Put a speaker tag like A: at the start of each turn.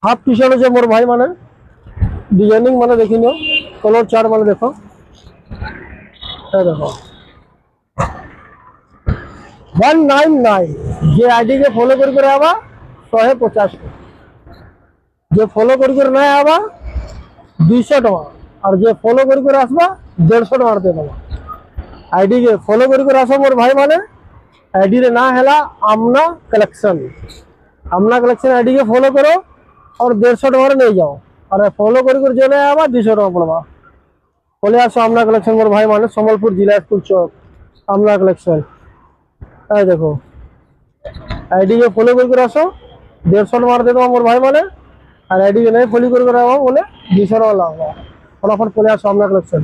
A: Half T shirt আছে মোর ভাই মানে ডিজাইনিং মানে দেখি নিও কলর চার্ট মানে দেখো এই দেখো 199 যে আইডি के फॉलो कर आवा 150 जे फॉलो कर ना आवा 200 टका और जे फॉलो कर आसबा 150 टका दे देबा आईडी के फॉलो कर आसो मोर भाई माने आईडी रे ना हैला आमना कलेक्शन आईडी के फॉलो करो और 150 टका ले जाओ और फॉलो कर जो ना आवा 200 टका पड़वा बोले आसो आमना कलेक्शन मोर भाई माने सम्बलपुर जिला स्कूल चौक आमना कलेक्शन এই দেখো आईडी के फॉलो कर आसो 150 मार दे दो मोर भाई माने और आईडी के नहीं फॉलो कर आवा बोले 200 वाला होगा फटाफट चले आसो आमना कलेक्शन।